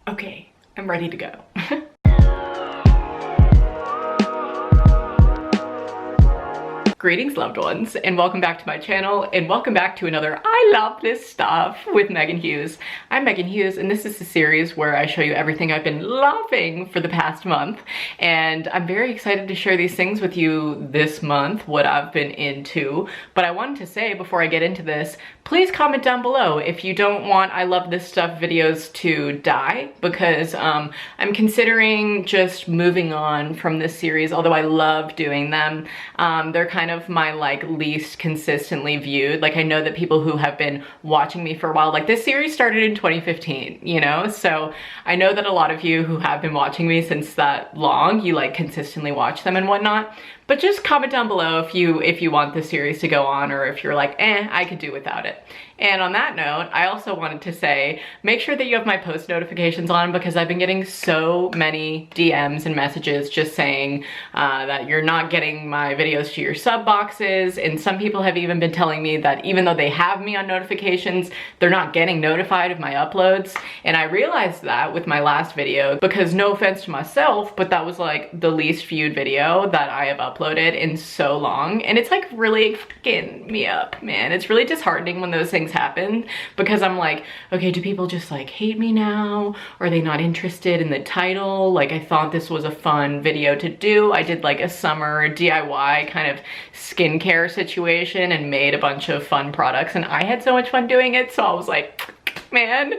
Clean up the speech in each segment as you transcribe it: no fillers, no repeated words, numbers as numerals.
Okay, I'm ready to go. Greetings, loved ones, and welcome back to my channel, and welcome back to another I Love This Stuff with Meghan Hughes. I'm Meghan Hughes, and this is a series where I show you everything I've been loving for the past month, and I'm very excited to share these things with you this month, what I've been into. But I wanted to say before I get into this, please comment down below if you don't want I Love This Stuff videos to die, because I'm considering just moving on from this series, although I love doing them. They're kind of my least consistently viewed. Like, I know that people who have been watching me for a while, like this series started in 2015, you know? So I know that a lot of you who have been watching me since that long, you consistently watch them and whatnot. But just comment down below if you want the series to go on, or if you're like, I could do without it. And on that note, I also wanted to say, make sure that you have my post notifications on, because I've been getting so many DMs and messages just saying that you're not getting my videos to your sub boxes. And some people have even been telling me that even though they have me on notifications, they're not getting notified of my uploads. And I realized that with my last video, because no offense to myself, but that was like the least viewed video that I have uploaded in so long. And it's like really fucking me up, man. It's really disheartening when those things happen, because I'm like, okay, do people just hate me now? Are they not interested in the title? Like, I thought this was a fun video to do. I did like a summer DIY kind of skincare situation and made a bunch of fun products, and I had so much fun doing it, so I was like, man,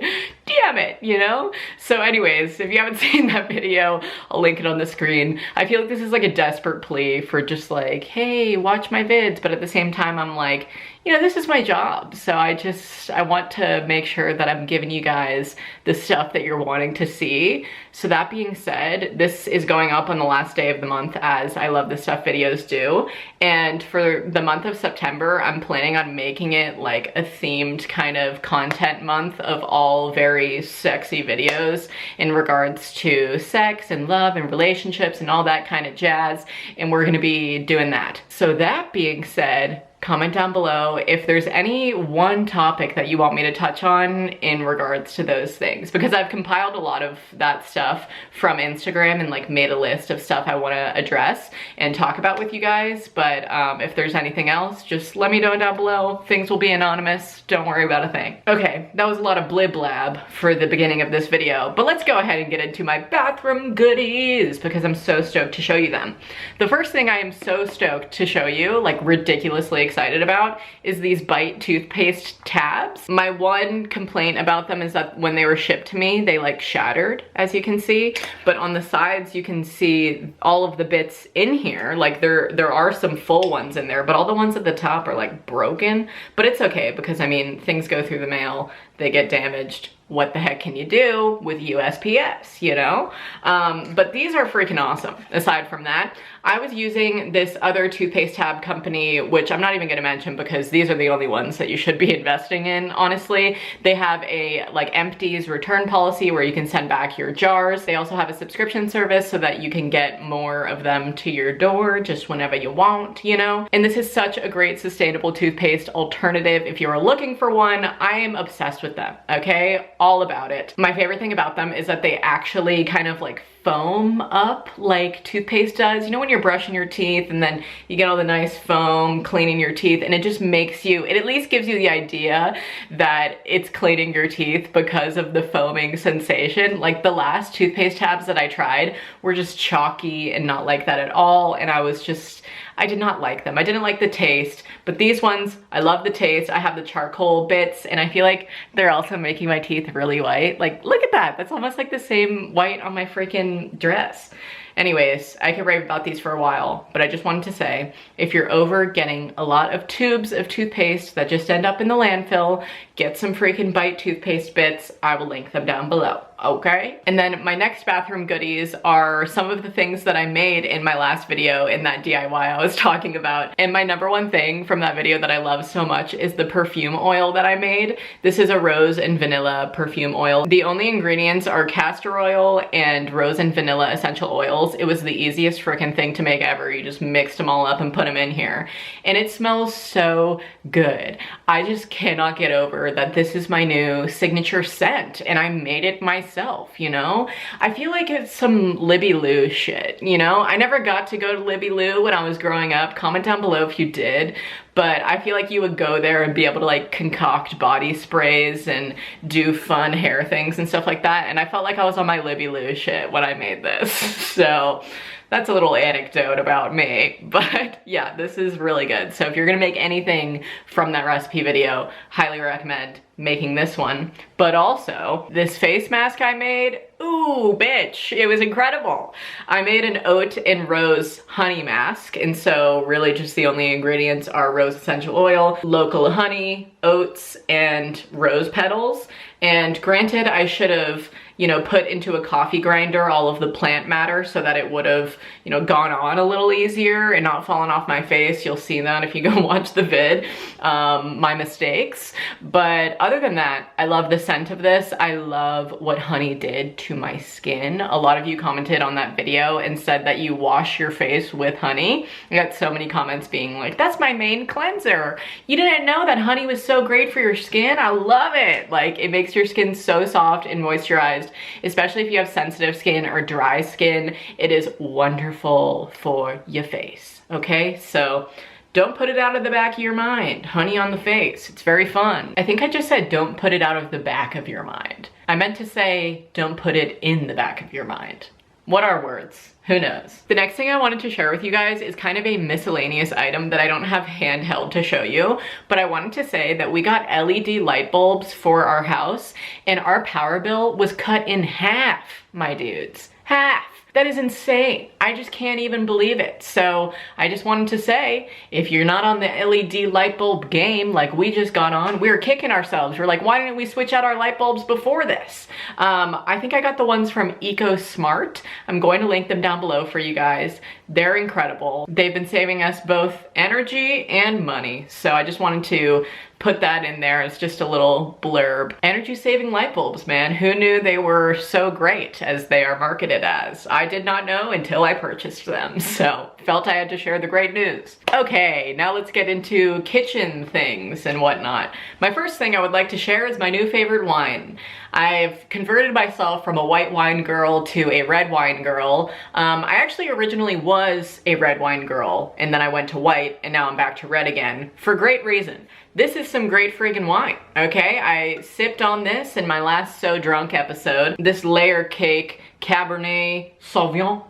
damn it, you know? So anyways, if you haven't seen that video, I'll link it on the screen. I feel like this is like a desperate plea for just like, hey, watch my vids, but at the same time, I'm like, you know, this is my job. So I want to make sure that I'm giving you guys the stuff that you're wanting to see. So that being said, this is going up on the last day of the month, as I Love This Stuff videos do. And for the month of September, I'm planning on making it like a themed kind of content month of all very sexy videos in regards to sex and love and relationships and all that kind of jazz. And we're gonna be doing that. So that being said, comment down below if there's any one topic that you want me to touch on in regards to those things, because I've compiled a lot of that stuff from Instagram and made a list of stuff I want to address and talk about with you guys. But if there's anything else, just let me know down below. Things will be anonymous. Don't worry about a thing. Okay, that was a lot of blib blab for the beginning of this video, but let's go ahead and get into my bathroom goodies, because I'm so stoked to show you them. The first thing I am so stoked to show you, ridiculously excited about, is these Bite toothpaste tabs. My one complaint about them is that when they were shipped to me, they shattered, as you can see, but on the sides you can see all of the bits in here. There are some full ones in there, but all the ones at the top are broken. But it's okay, because I mean, things go through the mail, they get damaged. What the heck can you do with USPS, you know? But these are freaking awesome. Aside from that, I was using this other toothpaste tab company, which I'm not even gonna mention because these are the only ones that you should be investing in, honestly. They have a empties return policy where you can send back your jars. They also have a subscription service so that you can get more of them to your door just whenever you want, you know? And this is such a great sustainable toothpaste alternative. If you are looking for one, I am obsessed with them, okay? All about it. My favorite thing about them is that they actually kind of foam up like toothpaste does. You know when you're brushing your teeth and then you get all the nice foam cleaning your teeth, and it just makes you, it at least gives you the idea that it's cleaning your teeth because of the foaming sensation. The last toothpaste tabs that I tried were just chalky and not like that at all, and I did not like them. I didn't like the taste, but these ones, I love the taste. I have the charcoal bits, and I feel like they're also making my teeth really white. Look at that. That's almost like the same white on my freaking dress. Anyways, I could rave about these for a while, but I just wanted to say, if you're over getting a lot of tubes of toothpaste that just end up in the landfill, get some freaking Bite toothpaste bits. I will link them down below, okay? And then my next bathroom goodies are some of the things that I made in my last video in that DIY I was talking about. And my number one thing from that video that I love so much is the perfume oil that I made. This is a rose and vanilla perfume oil. The only ingredients are castor oil and rose and vanilla essential oils. It was the easiest freaking thing to make ever. You just mixed them all up and put them in here. And it smells so good. I just cannot get over that this is my new signature scent, and I made it myself. myself, you know? I feel like it's some Libby Lou shit, you know? I never got to go to Libby Lou when I was growing up. Comment down below if you did. But I feel like you would go there and be able to like concoct body sprays and do fun hair things and stuff like that. And I felt like I was on my Libby Lou shit when I made this. So that's a little anecdote about me, but yeah, this is really good. So if you're gonna make anything from that recipe video, highly recommend making this one. But also, this face mask I made, ooh, bitch, it was incredible. I made an oat and rose honey mask, and so really just the only ingredients are rose essential oil, local honey, oats, and rose petals. And granted, I should have, you know, put into a coffee grinder all of the plant matter so that it would have, you know, gone on a little easier and not fallen off my face. You'll see that if you go watch the vid, my mistakes. But other than that, I love the scent of this. I love what honey did to my skin. A lot of you commented on that video and said that you wash your face with honey. I got so many comments being like, that's my main cleanser. You didn't know that honey was so great for your skin? I love it. Like, it makes your skin so soft and moisturized, especially if you have sensitive skin or dry skin. It is wonderful for your face, okay? So don't put it out of the back of your mind. Honey on the face, it's very fun. I think I just said don't put it out of the back of your mind. I meant to say don't put it in the back of your mind. What are words? Who knows? The next thing I wanted to share with you guys is kind of a miscellaneous item that I don't have handheld to show you, but I wanted to say that we got LED light bulbs for our house and our power bill was cut in half, my dudes. Half. That is insane. I just can't even believe it. So I just wanted to say, if you're not on the LED light bulb game like we just got on, we're kicking ourselves. We're like, why didn't we switch out our light bulbs before this? I think I got the ones from EcoSmart. I'm going to link them down below for you guys. They're incredible. They've been saving us both energy and money. So I just wanted to put that in there as just a little blurb. Energy saving light bulbs, man. Who knew they were so great as they are marketed as? I did not know until I purchased them, so felt I had to share the great news. Okay, now let's get into kitchen things and whatnot. My first thing I would like to share is my new favorite wine. I've converted myself from a white wine girl to a red wine girl. I actually originally was a red wine girl, and then I went to white, and now I'm back to red again, for great reason. This is some great friggin' wine, okay? I sipped on this in my last So Drunk episode. This layer cake Cabernet Sauvignon.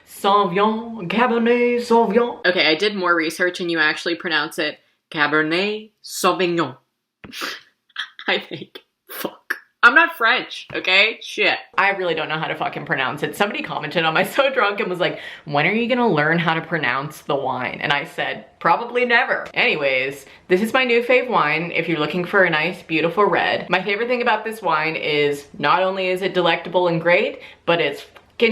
Sauvignon, Cabernet Sauvignon. Okay, I did more research and you actually pronounce it Cabernet Sauvignon. I think. Fuck. I'm not French, okay? Shit. I really don't know how to fucking pronounce it. Somebody commented on my So Drunk and was like, when are you gonna learn how to pronounce the wine? And I said, probably never. Anyways, this is my new fave wine if you're looking for a nice, beautiful red. My favorite thing about this wine is not only is it delectable and great, but it's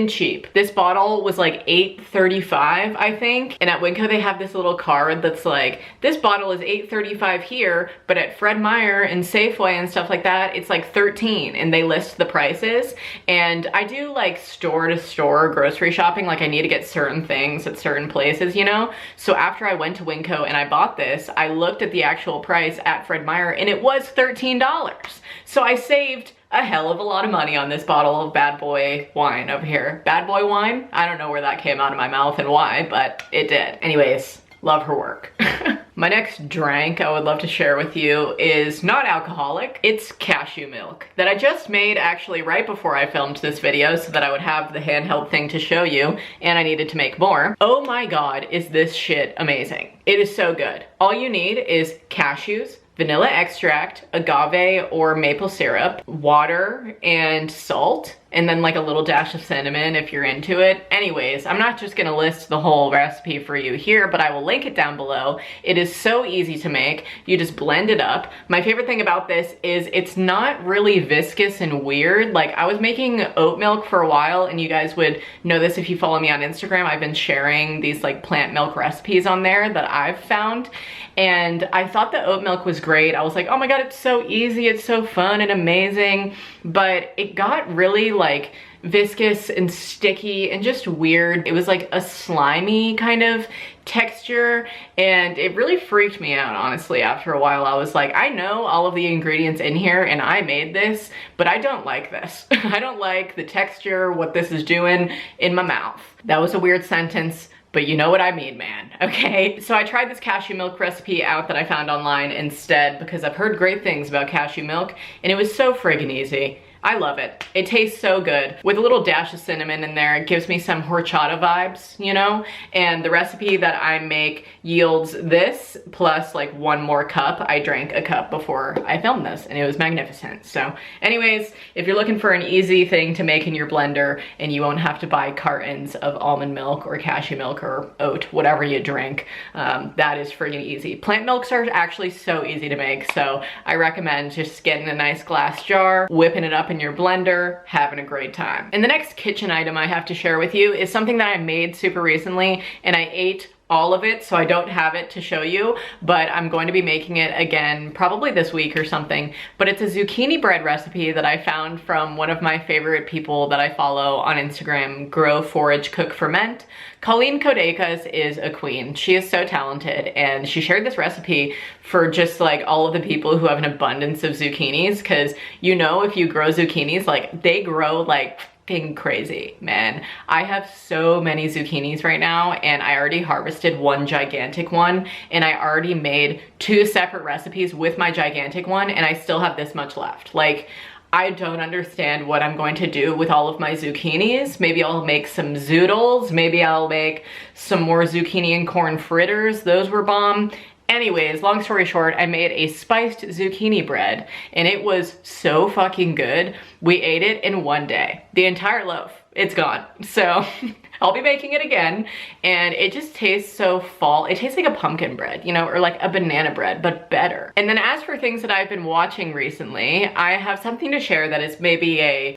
cheap. This bottle was like $8.35, I think. And at Winco, they have this little card that's like, this bottle is $8.35 here, but at Fred Meyer and Safeway and stuff like that, it's like $13, and they list the prices. And I do like store to store grocery shopping. Like I need to get certain things at certain places, you know? So after I went to Winco and I bought this, I looked at the actual price at Fred Meyer and it was $13. So I saved a hell of a lot of money on this bottle of bad boy wine over here. Bad boy wine? I don't know where that came out of my mouth and why, but it did. Anyways, love her work. My next drink I would love to share with you is not alcoholic. It's cashew milk that I just made actually right before I filmed this video so that I would have the handheld thing to show you, and I needed to make more. Oh my God, is this shit amazing. It is so good. All you need is cashews, vanilla extract, agave or maple syrup, water, and salt, and then like a little dash of cinnamon if you're into it. Anyways, I'm not just gonna list the whole recipe for you here, but I will link it down below. It is so easy to make. You just blend it up. My favorite thing about this is it's not really viscous and weird. Like I was making oat milk for a while, and you guys would know this if you follow me on Instagram. I've been sharing these like plant milk recipes on there that I've found. And I thought the oat milk was great. I was like, oh my God, it's so easy. It's so fun and amazing. But it got really like viscous and sticky and just weird. It was like a slimy kind of texture, and it really freaked me out, honestly. After a while, I was like, I know all of the ingredients in here and I made this, but I don't like this. I don't like the texture, what this is doing in my mouth. That was a weird sentence, but you know what I mean, man, okay? So I tried this cashew milk recipe out that I found online instead because I've heard great things about cashew milk, and it was so friggin' easy. I love it. It tastes so good. With a little dash of cinnamon in there, it gives me some horchata vibes, you know? And the recipe that I make yields this plus like 1 more cup. I drank a cup before I filmed this and it was magnificent. So anyways, if you're looking for an easy thing to make in your blender and you won't have to buy cartons of almond milk or cashew milk or oat, whatever you drink, that is friggin' easy. Plant milks are actually so easy to make, so I recommend just getting a nice glass jar, whipping it up in your blender, having a great time. And the next kitchen item I have to share with you is something that I made super recently, and I ate all of it, so I don't have it to show you, but I'm going to be making it again probably this week or something. But it's a zucchini bread recipe that I found from one of my favorite people that I follow on Instagram, Grow, Forage, Cook, Ferment. Colleen Kodekas is a queen. She is so talented, and she shared this recipe for just like all of the people who have an abundance of zucchinis, because you know, if you grow zucchinis, like they grow like crazy, man. I have so many zucchinis right now, and I already harvested 1 gigantic one, and I already made 2 separate recipes with my gigantic one, and I still have this much left. Like, I don't understand what I'm going to do with all of my zucchinis. Maybe I'll make some zoodles. Maybe I'll make some more zucchini and corn fritters. Those were bomb. Anyways, long story short, I made a spiced zucchini bread, and it was so fucking good. We ate it in 1 day. The entire loaf, it's gone. So I'll be making it again, and it just tastes so fall. It tastes like a pumpkin bread, you know, or like a banana bread, but better. And then as for things that I've been watching recently, I have something to share that is maybe a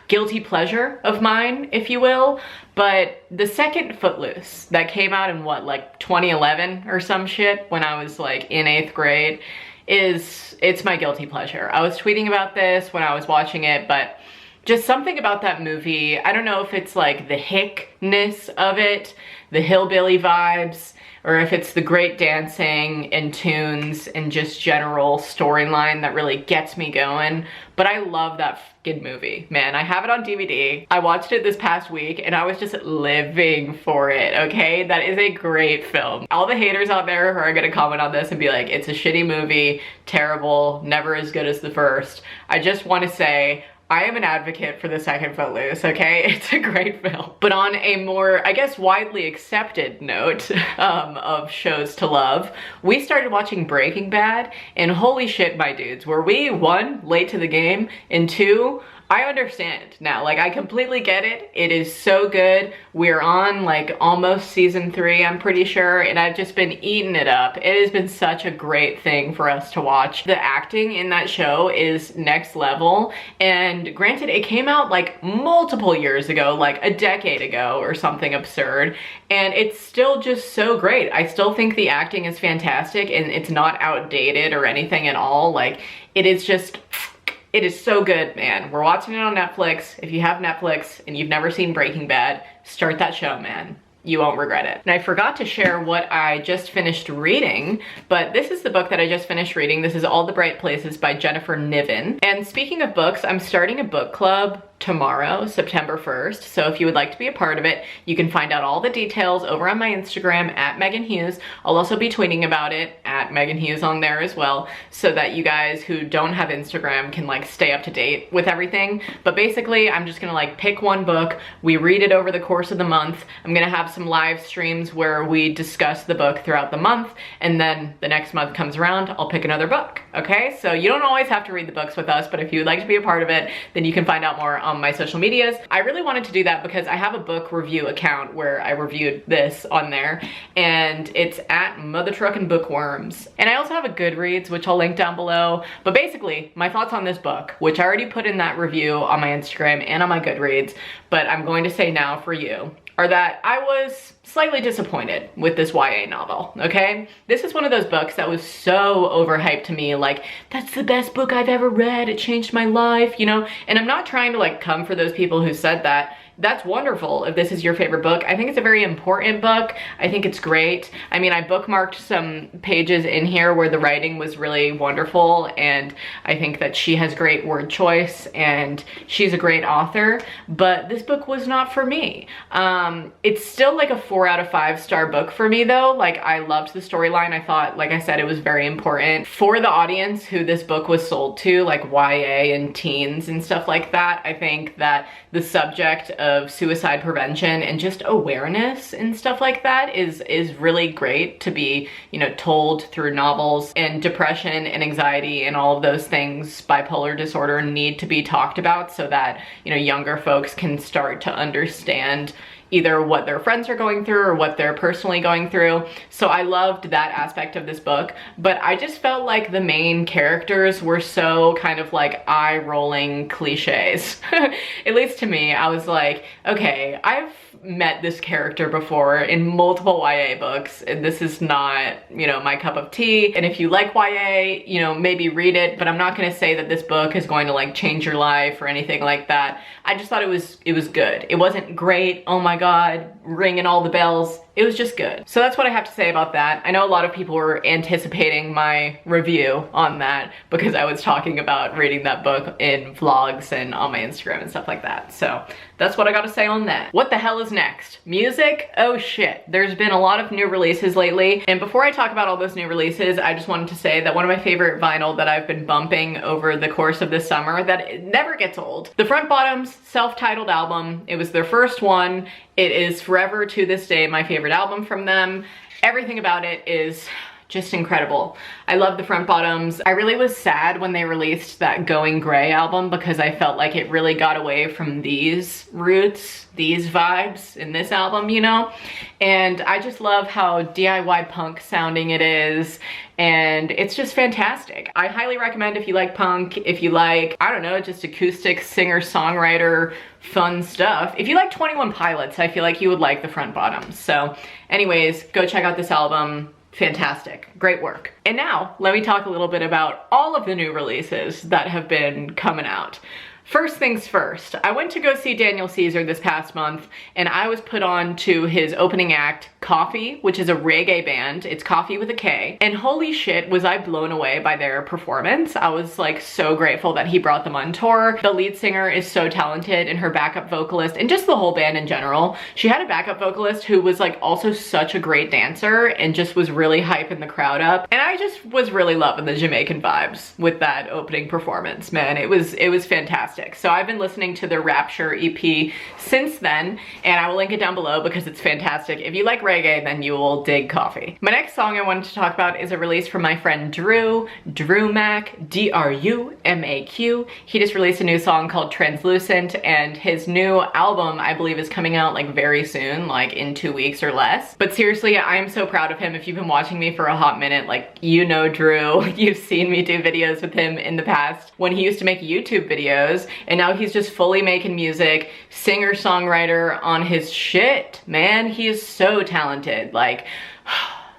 guilty pleasure of mine, if you will. But the second Footloose that came out in what, like 2011 or some shit, when I was like in 8th grade, it's my guilty pleasure. I was tweeting about this when I was watching it, but just something about that movie, I don't know if it's like the hickness of it, the hillbilly vibes, or if it's the great dancing and tunes and just general storyline that really gets me going. But I love that fucking movie, man. I have it on DVD. I watched it this past week and I was just living for it, okay? That is a great film. All the haters out there who are gonna comment on this and be like, it's a shitty movie, terrible, never as good as the first. I just wanna say, I am an advocate for the second Footloose, okay? It's a great film. But on a more, I guess, widely accepted note of shows to love, we started watching Breaking Bad, and holy shit, my dudes, were we, 1, late to the game, and 2, I understand now. Like, I completely get it. It is so good. We're on like almost season 3, I'm pretty sure, and I've just been eating it up. It has been such a great thing for us to watch. The acting in that show is next level, and granted, it came out like multiple years ago, like a decade ago or something absurd, and it's still just so great. I still think the acting is fantastic, and it's not outdated or anything at all. Like, it is just, it is so good, man. We're watching it on Netflix. If you have Netflix and you've never seen Breaking Bad, start that show, man. You won't regret it. And I forgot to share what I just finished reading, but this is the book that I just finished reading. This is All the Bright Places by Jennifer Niven. And speaking of books, I'm starting a book club tomorrow, September 1st. So if you would like to be a part of it, you can find out all the details over on my Instagram at Meghan Hughes. I'll also be tweeting about it at Meghan Hughes on there as well, so that you guys who don't have Instagram can like stay up to date with everything. But basically, I'm just gonna like pick one book. We read it over the course of the month. I'm gonna have some live streams where we discuss the book throughout the month, and then the next month comes around, I'll pick another book, okay? So you don't always have to read the books with us, but if you would like to be a part of it, then you can find out more on my social medias. I really wanted to do that because I have a book review account where I reviewed this on there, and it's at Mother Truckin' Bookworms. And I also have a Goodreads, which I'll link down below. But basically, my thoughts on this book, which I already put in that review on my Instagram and on my Goodreads, but I'm going to say now for you, are that I was slightly disappointed with this YA novel, okay? This is one of those books that was so overhyped to me, like, that's the best book I've ever read, it changed my life, you know? And I'm not trying to like come for those people who said that. That's wonderful if this is your favorite book. I think it's a very important book. I think it's great. I mean, I bookmarked some pages in here where the writing was really wonderful, and I think that she has great word choice and she's a great author, but this book was not for me. It's still like a 4 out of 5 star book for me though. Like, I loved the storyline. I thought, like I said, it was very important for the audience who this book was sold to, like YA and teens and stuff like that. I think that the subject of suicide prevention and just awareness and stuff like that is really great to be, you know, told through novels. And depression and anxiety and all of those things, bipolar disorder, need to be talked about so that, you know, younger folks can start to understand either what their friends are going through or what they're personally going through. So I loved that aspect of this book, but I just felt like the main characters were so kind of like eye-rolling cliches. At least to me, I was like, okay, I've met this character before in multiple YA books, and this is not, you know, my cup of tea. And if you like YA, you know, maybe read it, but I'm not gonna say that this book is going to like change your life or anything like that. I just thought it was good. It wasn't great, oh my god, ringing all the bells. It was just good. So that's what I have to say about that. I know a lot of people were anticipating my review on that because I was talking about reading that book in vlogs and on my Instagram and stuff like that. So that's what I gotta say on that. What the hell is next? Music? Oh shit. There's been a lot of new releases lately. And before I talk about all those new releases, I just wanted to say that one of my favorite vinyl that I've been bumping over the course of this summer, that it never gets old. The Front Bottoms self-titled album. It was their first one. It is forever to this day my favorite album from them. Everything about it is just incredible. I love the Front Bottoms. I really was sad when they released that Going Grey album because I felt like it really got away from these roots, these vibes in this album, you know? And I just love how DIY punk sounding it is, and it's just fantastic. I highly recommend if you like punk, if you like, I don't know, just acoustic singer-songwriter fun stuff. If you like 21 Pilots, I feel like you would like the Front Bottoms. So anyways, go check out this album. Fantastic, great work. And now let me talk a little bit about all of the new releases that have been coming out. First things first, I went to go see Daniel Caesar this past month, and I was put on to his opening act, Coffee, which is a reggae band. It's Coffee with a K. And holy shit, was I blown away by their performance. I was like so grateful that he brought them on tour. The lead singer is so talented, and her backup vocalist, and just the whole band in general. She had a backup vocalist who was like also such a great dancer and just was really hyping the crowd up. And I just was really loving the Jamaican vibes with that opening performance, man. It was fantastic. So I've been listening to the Rapture EP since then, and I will link it down below because it's fantastic. If you like reggae, then you will dig Coffee. My next song I wanted to talk about is a release from my friend Drew Mac, D-R-U-M-A-Q. He just released a new song called Translucent, and his new album, I believe, is coming out like very soon, like in 2 weeks or less. But seriously, I am so proud of him. If you've been watching me for a hot minute, like, you know Drew. You've seen me do videos with him in the past when he used to make YouTube videos. And now he's just fully making music, singer-songwriter on his shit, man. He is so talented, like,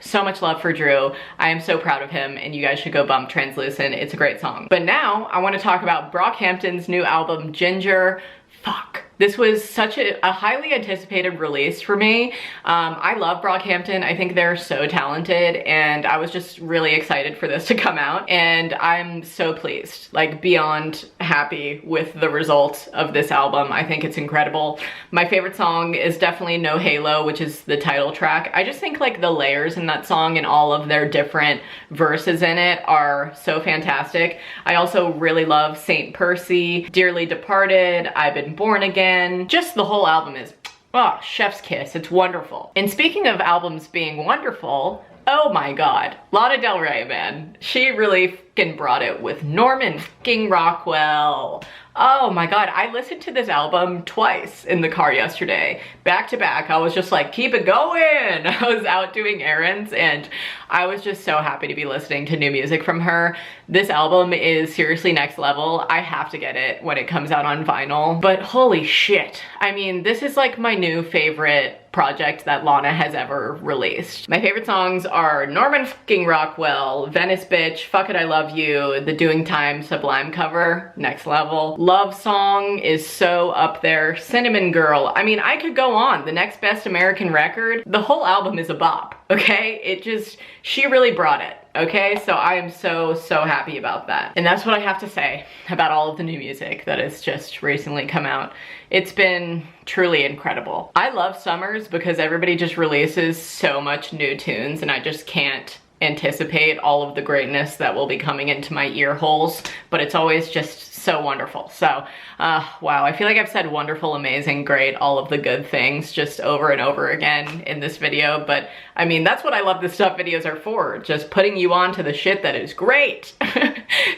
so much love for Drew. I am so proud of him, and you guys should go bump Translucent. It's a great song. But now I want to talk about Brockhampton's new album, Ginger. Fuck. This was such a highly anticipated release for me. I love Brockhampton. I think they're so talented, and I was just really excited for this to come out, and I'm so pleased, like beyond happy with the results of this album. I think it's incredible. My favorite song is definitely No Halo, which is the title track. I just think like the layers in that song and all of their different verses in it are so fantastic. I also really love Saint Percy, Dearly Departed, I've Been Born Again. Just the whole album is, oh, chef's kiss. It's wonderful. And speaking of albums being wonderful, oh my god, Lana Del Rey, man. She really freaking brought it with Norman fucking Rockwell. Oh my God, I listened to this album twice in the car yesterday, back to back. I was just like, keep it going. I was out doing errands and I was just so happy to be listening to new music from her. This album is seriously next level. I have to get it when it comes out on vinyl, but holy shit. I mean, this is like my new favorite project that Lana has ever released. My favorite songs are Norman fucking Rockwell, Venice Bitch, Fuck It I Love You, the Doing Time Sublime cover, next level. Love Song is so up there. Cinnamon Girl, I mean, I could go on. The Next Best American Record, the whole album is a bop, okay? It just, she really brought it. Okay, so I am so happy about that. And that's what I have to say about all of the new music that has just recently come out. It's been truly incredible. I love summers because everybody just releases so much new tunes and I just can't anticipate all of the greatness that will be coming into my ear holes, but it's always just so wonderful. So, wow, I feel like I've said wonderful, amazing, great, all of the good things just over and over again in this video, but I mean, that's what I love the stuff videos are for, just putting you on to the shit that is great.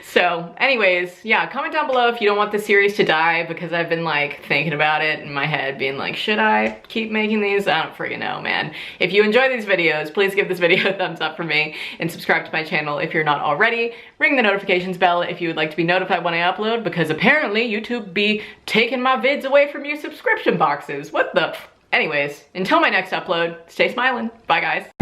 So anyways, yeah, comment down below if you don't want the series to die, because I've been like thinking about it in my head, being like, should I keep making these? I don't freaking know, man. If you enjoy these videos, please give this video a thumbs up for me and subscribe to my channel if you're not already. Ring the notifications bell if you would like to be notified when I upload, because apparently YouTube be taking my vids away from your subscription boxes. What the? Anyways, until my next upload, stay smiling. Bye guys.